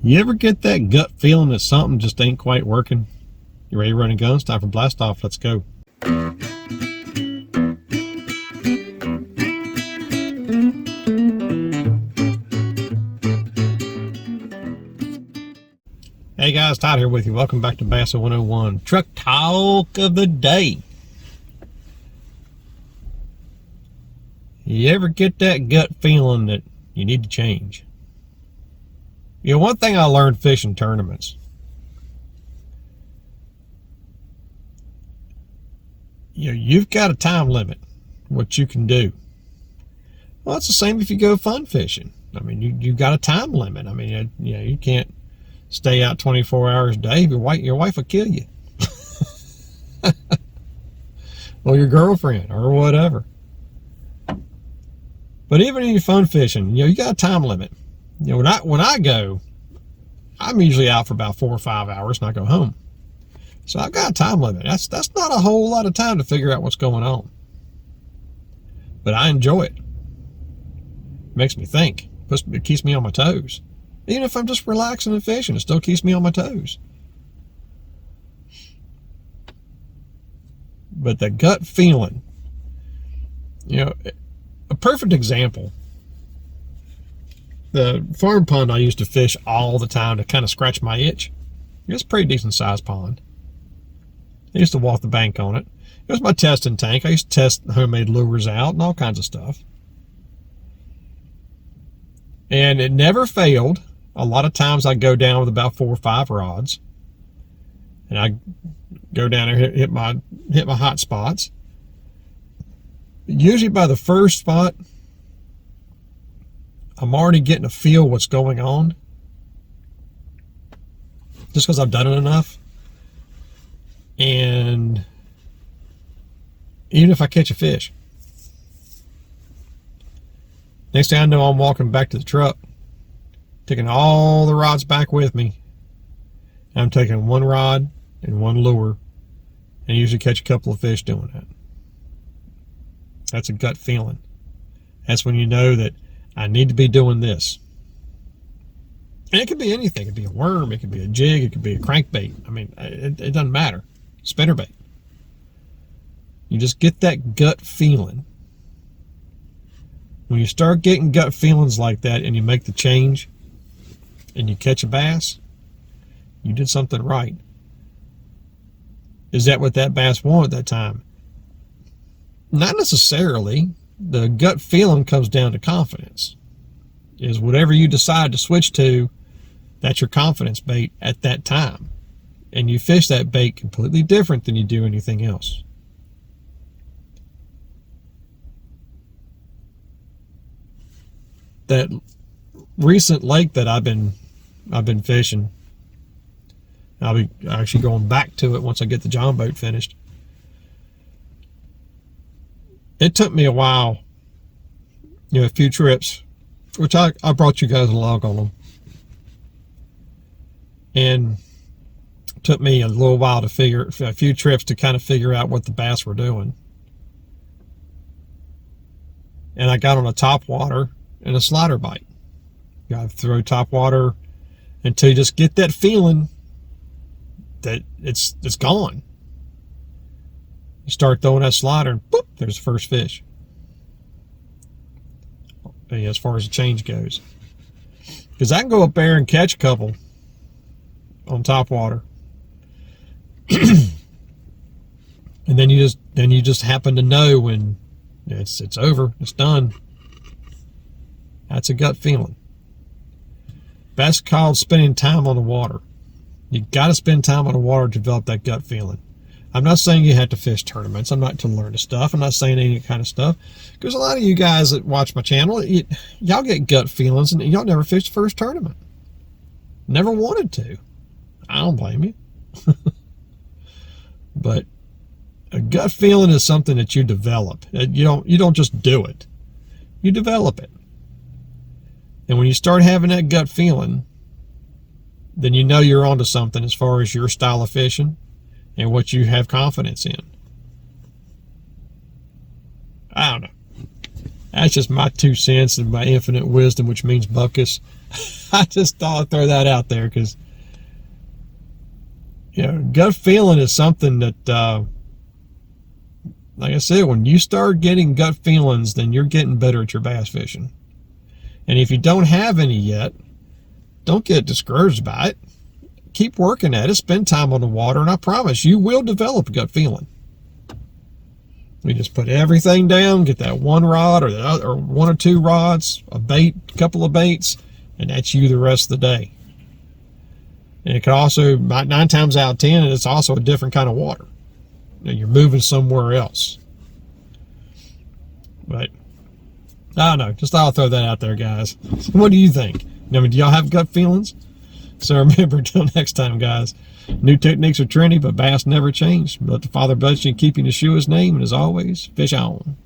You ever get that gut feeling that something just ain't quite working? You ready to run a gun? It's time for blast off. Let's go. Hey guys, Todd here with you. Welcome back to Bassin 101. Truck talk of the day. You ever get that gut feeling that you need to change? You know, one thing I learned fishing tournaments, you've got a time limit, what you can do. Well, it's the same if you go fun fishing. I mean, you've got a time limit. I mean, you can't stay out 24 hours a day. Your wife will kill you. Or your girlfriend, or whatever. But even in your fun fishing, you got a time limit. When I go, I'm usually out for about 4 or 5 hours and I go home. So I've got a time limit. That's not a whole lot of time to figure out what's going on. But I enjoy it. Makes me think. It keeps me on my toes. Even if I'm just relaxing and fishing, it still keeps me on my toes. But the gut feeling, a perfect example. The farm pond I used to fish all the time to kind of scratch my itch. It was a pretty decent sized pond. I used to walk the bank on it. It was my testing tank. I used to test homemade lures out and all kinds of stuff. And it never failed. A lot of times I go down with about 4 or 5 rods. And I go down there, hit my hot spots. Usually by the first spot, I'm already getting a feel what's going on. Just because I've done it enough. And even if I catch a fish, next thing I know, I'm walking back to the truck, taking all the rods back with me. I'm taking one rod and one lure, and usually catch a couple of fish doing that. That's a gut feeling. That's when you know that I need to be doing this. And it could be anything. It could be a worm. It could be a jig. It could be a crankbait. I mean, it doesn't matter. Spinnerbait. You just get that gut feeling. When you start getting gut feelings like that and you make the change and you catch a bass, you did something right. Is that what that bass wanted at that time? Not necessarily. The gut feeling comes down to confidence. Is whatever you decide to switch to, that's your confidence bait at that time. And you fish that bait completely different than you do anything else. That recent lake that I've been fishing, I'll be actually going back to it once I get the John boat finished. It took me a while, a few trips, which I brought you guys along on them. And it took me a little while a few trips to kind of figure out what the bass were doing. And I got on a top water and a slider bite. You gotta throw top water until you just get that feeling that it's gone. You start throwing that slider and boop, there's the first fish. As far as the change goes. Because I can go up there and catch a couple on top water. And then you just happen to know when it's over, it's done. That's a gut feeling. That's called spending time on the water. You got to spend time on the water to develop that gut feeling. I'm not saying you have to fish tournaments. I'm not to learn the stuff. I'm not saying any kind of stuff. Because a lot of you guys that watch my channel, y'all get gut feelings and y'all never fished the first tournament. Never wanted to. I don't blame you. But a gut feeling is something that you develop. You don't just do it. You develop it. And when you start having that gut feeling, then you know you're onto something as far as your style of fishing and what you have confidence in. I don't know. That's just my 2 cents and my infinite wisdom, which means buckus. I just thought I'd throw that out there because, gut feeling is something that, like I said, when you start getting gut feelings, then you're getting better at your bass fishing. And if you don't have any yet, don't get discouraged by it. Keep working at it. Spend time on the water, and I promise you will develop a gut feeling. We just put everything down, get that one rod or one or two rods, a bait, a couple of baits, and that's you the rest of the day. And it could also, 9 times out of 10, it's also a different kind of water. You're moving somewhere else. But I don't know. Just thought I'll throw that out there, guys. What do you think? I mean, do y'all have gut feelings? So remember, until next time, guys, new techniques are trendy, but bass never change. Let the Father bless you and keep you to shoe his name, and as always, fish on.